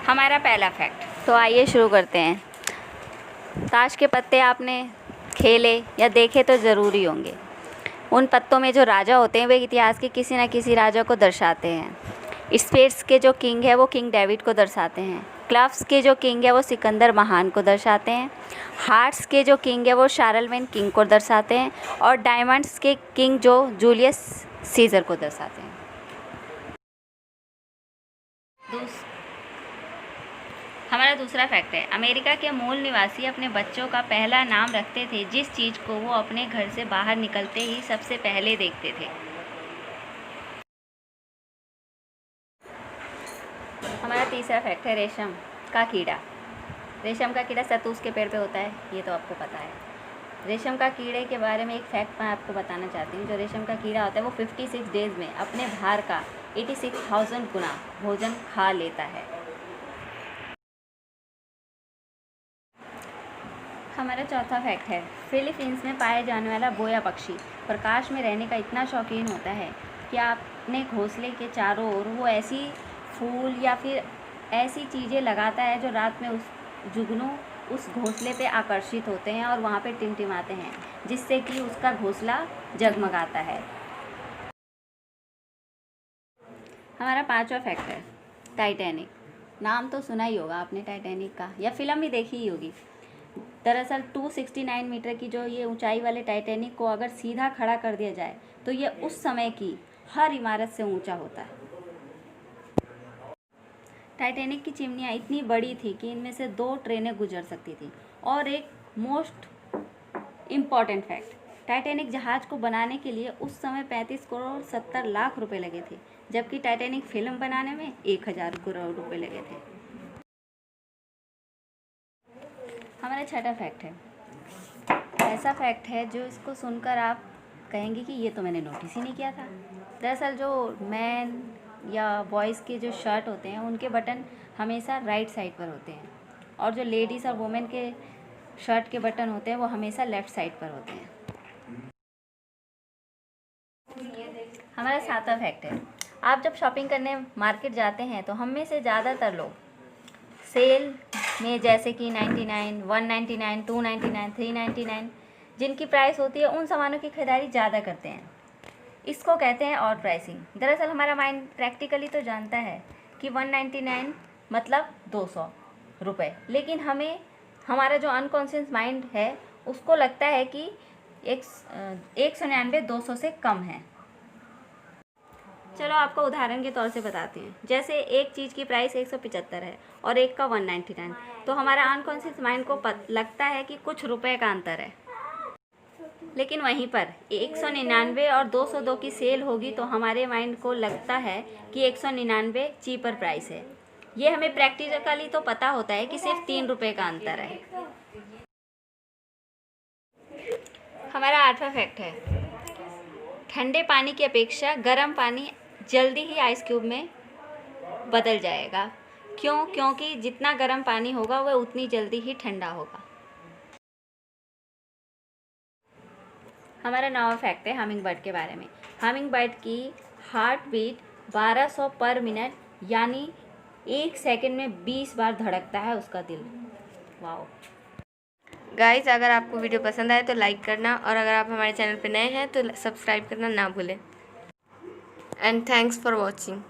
हमारा पहला फैक्ट, तो आइए शुरू करते हैं। ताश के पत्ते आपने खेले या देखे तो ज़रूर ही होंगे। उन पत्तों में जो राजा होते हैं वे इतिहास के किसी न किसी राजा को दर्शाते हैं। स्पेड्स के जो किंग है वो किंग डेविड को दर्शाते हैं। क्लब्स के जो किंग है वो सिकंदर महान को दर्शाते हैं। हार्ट्स के जो किंग है वो शार्लमेन किंग को दर्शाते हैं। और डायमंड्स के किंग जो जूलियस सीजर को दर्शाते हैं। हमारा दूसरा फैक्ट है, अमेरिका के मूल निवासी अपने बच्चों का पहला नाम रखते थे जिस चीज़ को वो अपने घर से बाहर निकलते ही सबसे पहले देखते थे। हमारा तीसरा फैक्ट है, रेशम का कीड़ा। रेशम का कीड़ा शहतूत के पेड़ पे होता है, ये तो आपको पता है। रेशम का कीड़े के बारे में एक फैक्ट मैं आपको बताना चाहती हूँ। जो रेशम का कीड़ा होता है वो 56 डेज़ में अपने भार का 86,000 गुना भोजन खा लेता है। हमारा चौथा फैक्ट है, फिलीपींस में पाया जाने वाला बोया पक्षी प्रकाश में रहने का इतना शौकीन होता है कि अपने घोंसले के चारों ओर वो ऐसी फूल या फिर ऐसी चीज़ें लगाता है जो रात में उस जुगनू उस घोंसले पे आकर्षित होते हैं और वहाँ पे टिमटिमाते हैं, जिससे कि उसका घोंसला जगमगाता है। हमारा पांचवा फैक्ट है, टाइटैनिक। नाम तो सुना ही होगा आपने टाइटैनिक का, या फिल्म भी देखी ही होगी। दरअसल 269 मीटर की जो ये ऊंचाई वाले टाइटैनिक को अगर सीधा खड़ा कर दिया जाए तो ये उस समय की हर इमारत से ऊंचा होता है। टाइटैनिक की चिमनियाँ इतनी बड़ी थी कि इनमें से 2 ट्रेनें गुजर सकती थी। और एक मोस्ट इम्पॉर्टेंट फैक्ट, टाइटैनिक जहाज़ को बनाने के लिए उस समय 35 करोड़ 70 लाख रुपए लगे थे, जबकि टाइटैनिक फिल्म बनाने में 1000 करोड़ रुपए लगे थे। हमारा छठा फैक्ट है, ऐसा फैक्ट है जो इसको सुनकर आप कहेंगे कि ये तो मैंने नोटिस ही नहीं किया था। दरअसल जो मैन या बॉयज़ के जो शर्ट होते हैं उनके बटन हमेशा राइट साइड पर होते हैं, और जो लेडीज़ और वुमेन के शर्ट के बटन होते हैं वो हमेशा लेफ़्ट साइड पर होते हैं। हमारा सातवां फैक्ट है, आप जब शॉपिंग करने मार्केट जाते हैं तो हम में से ज़्यादातर लोग सेल में जैसे कि 99, 199, 299, 399 जिनकी प्राइस होती है उन सामानों की खरीदारी ज़्यादा करते हैं। इसको कहते हैं और प्राइसिंग। दरअसल हमारा माइंड प्रैक्टिकली तो जानता है कि 199 मतलब 200 रुपये, लेकिन हमारा जो अनकॉन्शियस माइंड है उसको लगता है कि 199 200 से कम है। चलो आपको उदाहरण के तौर से बताते हैं। जैसे एक चीज़ की प्राइस 175 है और एक का 199, तो हमारा अनकॉन्शियस माइंड को लगता है कि कुछ रुपए का अंतर है। लेकिन वहीं पर 199 और 202 की सेल होगी तो हमारे माइंड को लगता है कि 199 चीपर प्राइस है। ये हमें प्रैक्टिकली तो पता होता है कि सिर्फ 3 रुपये का अंतर है। हमारा आठवां फैक्ट है, ठंडे पानी की अपेक्षा गर्म पानी जल्दी ही आइस क्यूब में बदल जाएगा। क्यों? क्योंकि जितना गर्म पानी होगा वह उतनी जल्दी ही ठंडा होगा। हमारा 9वां फैक्ट है हमिंग बर्ड के बारे में। हमिंग बर्ड की हार्ट बीट 1200 पर मिनट यानी 1 सेकंड में 20 बार धड़कता है उसका दिल। वाओ गाइज़, अगर आपको वीडियो पसंद आए तो लाइक करना, और अगर आप हमारे चैनल पर नए हैं तो सब्सक्राइब करना ना भूलें। And thanks for watching.